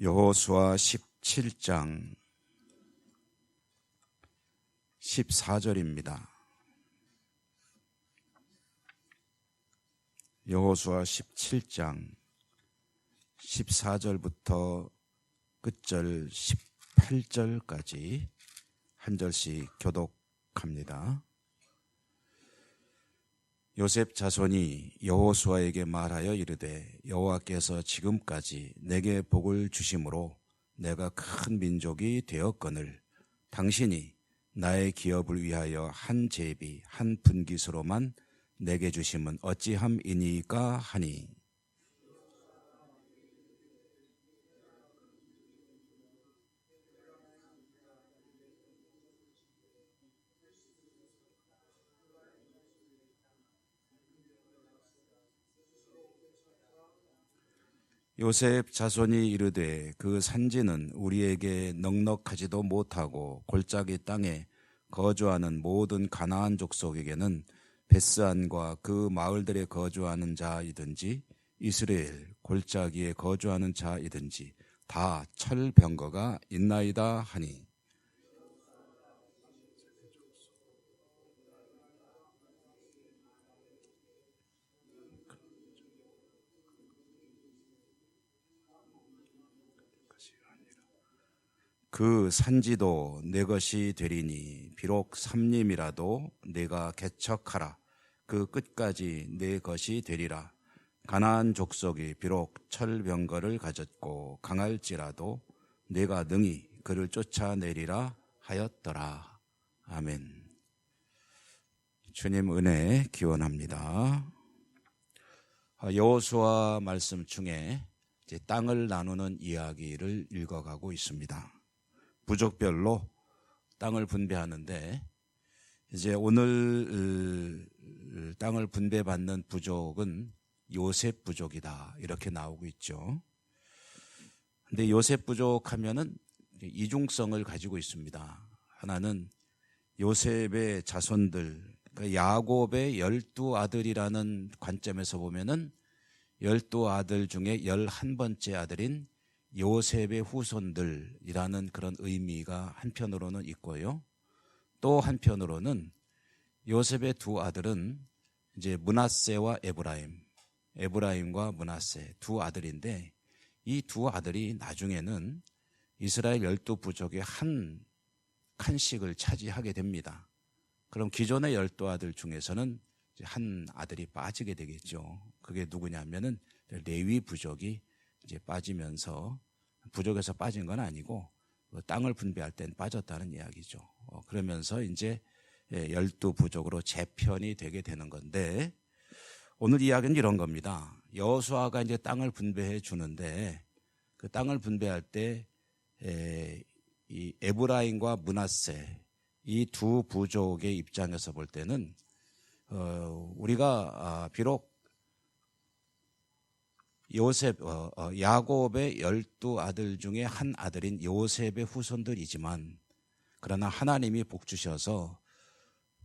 여호수아 17장 14절입니다. 여호수아 17장 14절부터 끝절 18절까지 한 절씩 교독합니다. 요셉 자손이 여호수아에게 말하여 이르되 여호와께서 지금까지 내게 복을 주심으로 내가 큰 민족이 되었거늘 당신이 나의 기업을 위하여 한 제비 한 분깃으로만 내게 주심은 어찌함이니까 하니 요셉 자손이 이르되 그 산지는 우리에게 넉넉하지도 못하고 골짜기 땅에 거주하는 모든 가나안 족속에게는 베스안과 그 마을들에 거주하는 자이든지 이스라엘 골짜기에 거주하는 자이든지 다 철병거가 있나이다 하니 그 산지도 내 것이 되리니 비록 삼림이라도 내가 개척하라 그 끝까지 내 것이 되리라. 가나안 족속이 비록 철병거를 가졌고 강할지라도 내가 능히 그를 쫓아내리라 하였더라. 아멘. 주님 은혜 기원합니다. 여호수아 말씀 중에 이제 땅을 나누는 이야기를 읽어가고 있습니다. 부족별로 땅을 분배하는데 이제 오늘 땅을 분배받는 부족은 요셉 부족이다 이렇게 나오고 있죠. 근데 요셉 부족 하면은 이중성을 가지고 있습니다. 하나는 요셉의 자손들, 그러니까 야곱의 12아들이라는 관점에서 보면은 12아들 중에 11번째 아들인 요셉의 후손들이라는 그런 의미가 한편으로는 있고요. 또 한편으로는 요셉의 두 아들은 이제 므낫세와 에브라임과 므낫세 두 아들인데 이 두 아들이 나중에는 이스라엘 12부족의 한 칸씩을 차지하게 됩니다. 그럼 기존의 12아들 중에서는 한 아들이 빠지게 되겠죠. 그게 누구냐면은 레위 부족이 이제 빠지면서 부족에서 빠진 건 아니고 땅을 분배할 땐 빠졌다는 이야기죠. 그러면서 이제 12부족으로 재편이 되게 되는 건데 오늘 이야기는 이런 겁니다. 여호수아가 이제 땅을 분배해 주는데 그 땅을 분배할 때 이 에브라임과 므낫세 이 두 부족의 입장에서 볼 때는 우리가 비록 야곱의 12아들 중에 한 아들인 요셉의 후손들이지만 그러나 하나님이 복 주셔서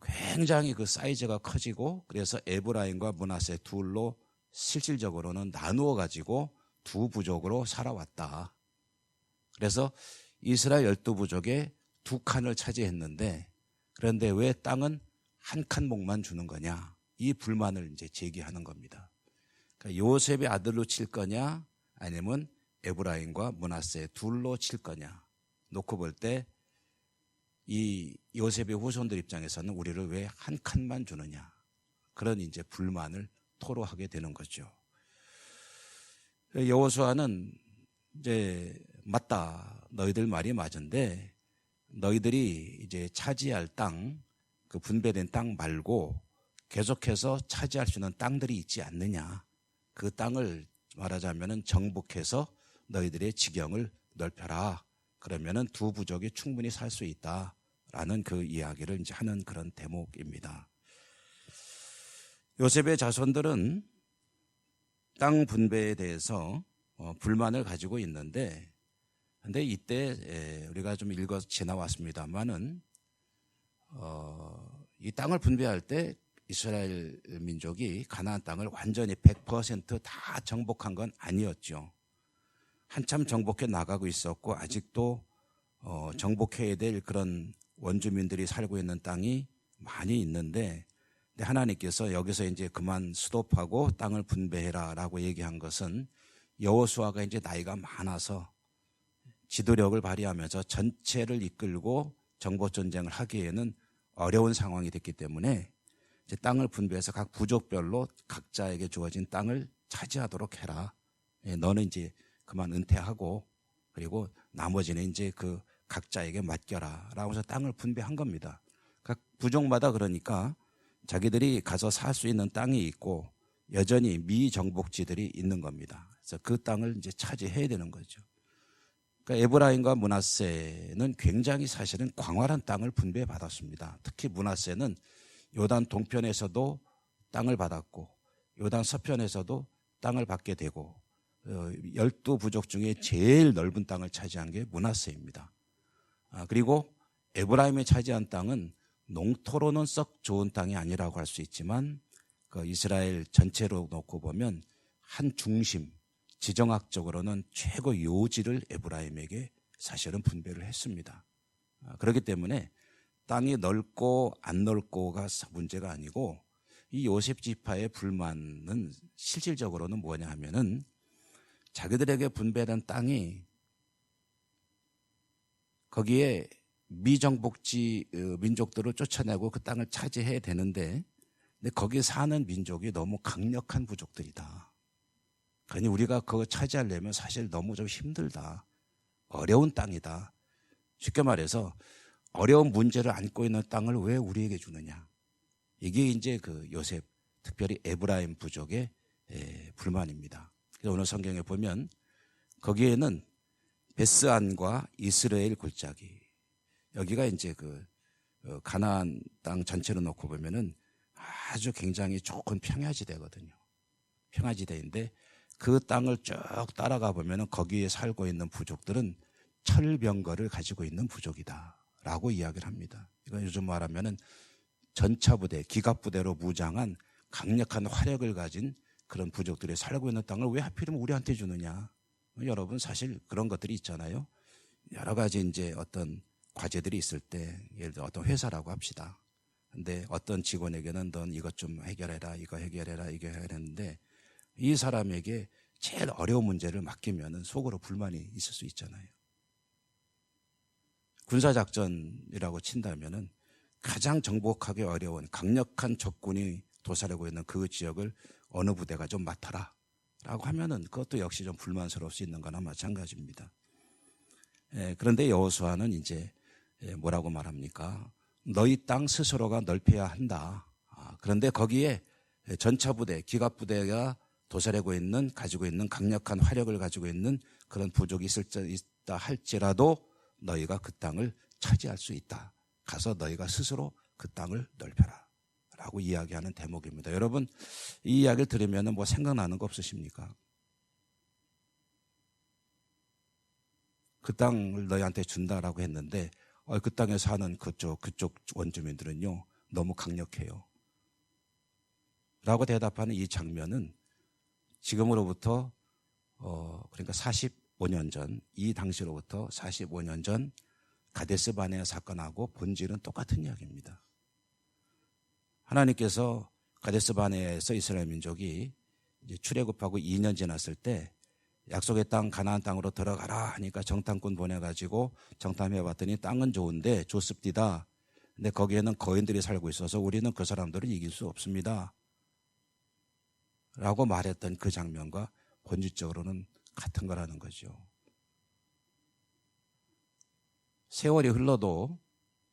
굉장히 그 사이즈가 커지고 그래서 에브라임과 므낫세 둘로 실질적으로는 나누어 가지고 두 부족으로 살아왔다. 그래서 이스라엘 12부족의 두 칸을 차지했는데 그런데 왜 땅은 한 칸목만 주는 거냐? 이 불만을 이제 제기하는 겁니다. 그러니까 요셉의 아들로 칠 거냐 아니면 에브라임과 므낫세 둘로 칠 거냐 놓고 볼 때 이 요셉의 후손들 입장에서는 우리를 왜 한 칸만 주느냐 그런 이제 불만을 토로하게 되는 거죠. 여호수아는 이제 맞다 너희들 말이 맞은데 너희들이 이제 차지할 땅 그 분배된 땅 말고 계속해서 차지할 수 있는 땅들이 있지 않느냐 그 땅을 말하자면은 정복해서 너희들의 지경을 넓혀라. 그러면은 두 부족이 충분히 살 수 있다라는 그 이야기를 이제 하는 그런 대목입니다. 요셉의 자손들은 땅 분배에 대해서 불만을 가지고 있는데, 근데 이때 우리가 좀 읽어 지나왔습니다만은 이 땅을 분배할 때 이스라엘 민족이 가나안 땅을 완전히 100% 다 정복한 건 아니었죠. 한참 정복해 나가고 있었고 아직도 정복해야 될 그런 원주민들이 살고 있는 땅이 많이 있는데, 근데 하나님께서 여기서 이제 그만 스톱하고 땅을 분배해라라고 얘기한 것은 여호수아가 이제 나이가 많아서 지도력을 발휘하면서 전체를 이끌고 정복 전쟁을 하기에는 어려운 상황이 됐기 때문에 이제 땅을 분배해서 각 부족별로 각자에게 주어진 땅을 차지하도록 해라. 너는 이제 그만 은퇴하고 그리고 나머지는 이제 그 각자에게 맡겨라라고 해서 땅을 분배한 겁니다. 각 부족마다 그러니까 자기들이 가서 살 수 있는 땅이 있고 여전히 미정복지들이 있는 겁니다. 그래서 그 땅을 이제 차지해야 되는 거죠. 그러니까 에브라임과 므낫세는 굉장히 사실은 광활한 땅을 분배받았습니다. 특히 므낫세는 요단 동편에서도 땅을 받았고 요단 서편에서도 땅을 받게 되고 12부족 중에 제일 넓은 땅을 차지한 게 므낫세입니다. 그리고 에브라임이 차지한 땅은 농토로는 썩 좋은 땅이 아니라고 할 수 있지만 그 이스라엘 전체로 놓고 보면 한 중심, 지정학적으로는 최고 요지를 에브라임에게 사실은 분배를 했습니다. 그렇기 때문에 땅이 넓고 안 넓고가 문제가 아니고 이 요셉 지파의 불만은 실질적으로는 뭐냐 하면은 자기들에게 분배된 땅이 거기에 미정복지 민족들을 쫓아내고 그 땅을 차지해야 되는데 근데 거기 사는 민족이 너무 강력한 부족들이다. 그러니 우리가 그거 차지하려면 사실 너무 좀 힘들다. 어려운 땅이다. 쉽게 말해서 어려운 문제를 안고 있는 땅을 왜 우리에게 주느냐. 이게 이제 그 요셉, 특별히 에브라임 부족의 불만입니다. 그래서 오늘 성경에 보면 거기에는 베스안과 이스라엘 골짜기, 여기가 이제 그 가나안 땅 전체로 놓고 보면은 아주 굉장히 좋은 평야지대거든요. 평야지대인데 그 땅을 쭉 따라가 보면은 거기에 살고 있는 부족들은 철병거를 가지고 있는 부족이다라고 이야기를 합니다. 이건 요즘 말하면은 전차부대, 기갑부대로 무장한 강력한 화력을 가진 그런 부족들이 살고 있는 땅을 왜 하필이면 우리한테 주느냐? 여러분 사실 그런 것들이 있잖아요. 여러 가지 이제 어떤 과제들이 있을 때 예를 들어 어떤 회사라고 합시다. 근데 어떤 직원에게는 넌 이것 좀 해결해라, 이거 해결해라, 이거 해결했는데 이 사람에게 제일 어려운 문제를 맡기면은 속으로 불만이 있을 수 있잖아요. 군사작전이라고 친다면은 가장 정복하기 어려운 강력한 적군이 도사리고 있는 그 지역을 어느 부대가 좀 맡아라 라고 하면은 그것도 역시 좀 불만스러울 수 있는 거나 마찬가지입니다. 그런데 여호수아는 이제 뭐라고 말합니까? 너희 땅 스스로가 넓혀야 한다. 그런데 거기에 전차부대, 기갑부대가 도사리고 있는, 가지고 있는 강력한 화력을 가지고 있는 그런 부족이 있다 할지라도 너희가 그 땅을 차지할 수 있다. 가서 너희가 스스로 그 땅을 넓혀라 라고 이야기하는 대목입니다. 여러분 이 이야기를 들으면 뭐 생각나는 거 없으십니까? 그 땅을 너희한테 준다라고 했는데 그 땅에 사는 그쪽 원주민들은요 너무 강력해요 라고 대답하는 이 장면은 지금으로부터 그러니까 45년 전, 이 당시로부터 45년 전 가데스 바네아 사건하고 본질은 똑같은 이야기입니다. 하나님께서 가데스 바네아에서 이스라엘 민족이 이제 출애굽하고 2년 지났을 때 약속의 땅 가나안 땅으로 들어가라 하니까 정탐꾼 보내가지고 정탐해봤더니 땅은 좋은데 좋습디다. 근데 거기에는 거인들이 살고 있어서 우리는 그 사람들을 이길 수 없습니다. 라고 말했던 그 장면과 본질적으로는 같은 거라는 거죠. 세월이 흘러도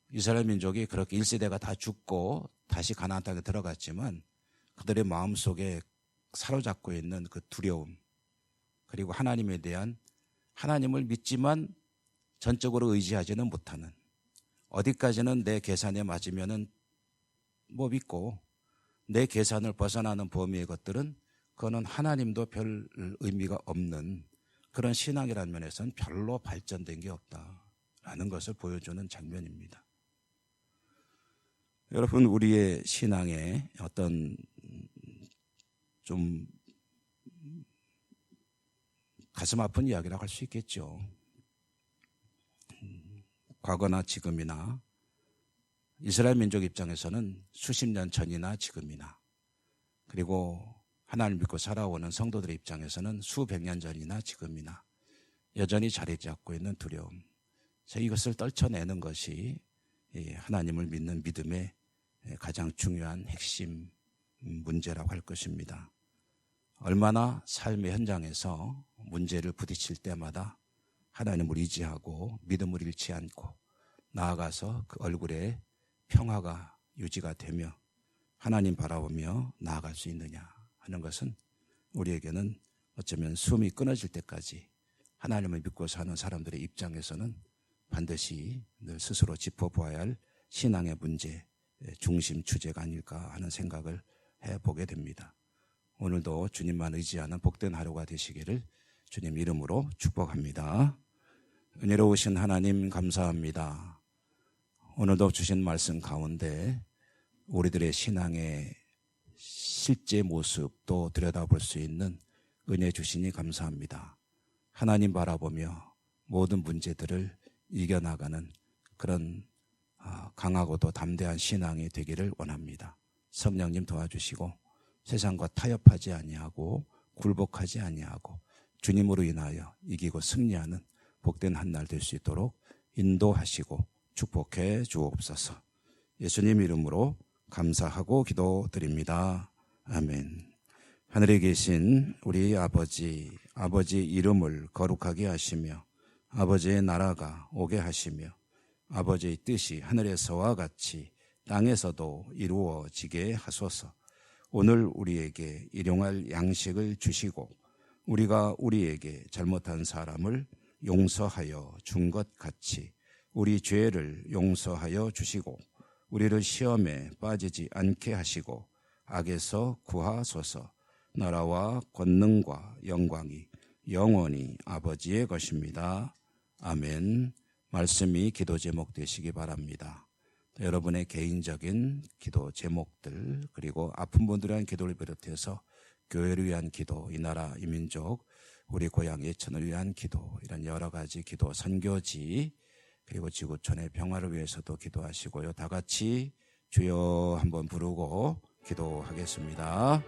이스라엘 민족이 그렇게 1세대가 다 죽고 다시 가나안 땅에 들어갔지만 그들의 마음속에 사로잡고 있는 그 두려움 그리고 하나님에 대한 하나님을 믿지만 전적으로 의지하지는 못하는 어디까지는 내 계산에 맞으면은 뭐 믿고 내 계산을 벗어나는 범위의 것들은 그거는 하나님도 별 의미가 없는 그런 신앙이라는 면에서는 별로 발전된 게 없다라는 것을 보여주는 장면입니다. 여러분 우리의 신앙에 어떤 좀 가슴 아픈 이야기라고 할 수 있겠죠. 과거나 지금이나 이스라엘 민족 입장에서는 수십 년 전이나 지금이나, 그리고 하나님을 믿고 살아오는 성도들의 입장에서는 수백 년 전이나 지금이나 여전히 자리 잡고 있는 두려움, 이것을 떨쳐내는 것이 하나님을 믿는 믿음의 가장 중요한 핵심 문제라고 할 것입니다. 얼마나 삶의 현장에서 문제를 부딪힐 때마다 하나님을 의지하고 믿음을 잃지 않고 나아가서 그 얼굴에 평화가 유지가 되며 하나님 바라보며 나아갈 수 있느냐 하는 것은 우리에게는 어쩌면 숨이 끊어질 때까지 하나님을 믿고 사는 사람들의 입장에서는 반드시 늘 스스로 짚어보아야 할 신앙의 문제, 중심 주제가 아닐까 하는 생각을 해보게 됩니다. 오늘도 주님만 의지하는 복된 하루가 되시기를 주님 이름으로 축복합니다. 은혜로우신 하나님 감사합니다. 오늘도 주신 말씀 가운데 우리들의 신앙의 실제 모습도 들여다볼 수 있는 은혜 주시니 감사합니다. 하나님 바라보며 모든 문제들을 이겨나가는 그런 강하고도 담대한 신앙이 되기를 원합니다. 성령님 도와주시고 세상과 타협하지 아니하고 굴복하지 아니하고 주님으로 인하여 이기고 승리하는 복된 한 날 될 수 있도록 인도하시고 축복해 주옵소서. 예수님 이름으로 감사하고 기도드립니다. 아멘. 하늘에 계신 우리 아버지 이름을 거룩하게 하시며 아버지의 나라가 오게 하시며 아버지의 뜻이 하늘에서와 같이 땅에서도 이루어지게 하소서. 오늘 우리에게 일용할 양식을 주시고 우리가 우리에게 잘못한 사람을 용서하여 준 것 같이 우리 죄를 용서하여 주시고 우리를 시험에 빠지지 않게 하시고 악에서 구하소서. 나라와 권능과 영광이 영원히 아버지의 것입니다. 아멘. 말씀이 기도 제목 되시기 바랍니다. 여러분의 개인적인 기도 제목들, 그리고 아픈 분들에 대한 기도를 비롯해서 교회를 위한 기도, 이 나라 이 민족 우리 고향 예천을 위한 기도, 이런 여러 가지 기도 선교지, 그리고 지구촌의 평화를 위해서도 기도하시고요. 다 같이 주여 한번 부르고 기도하겠습니다.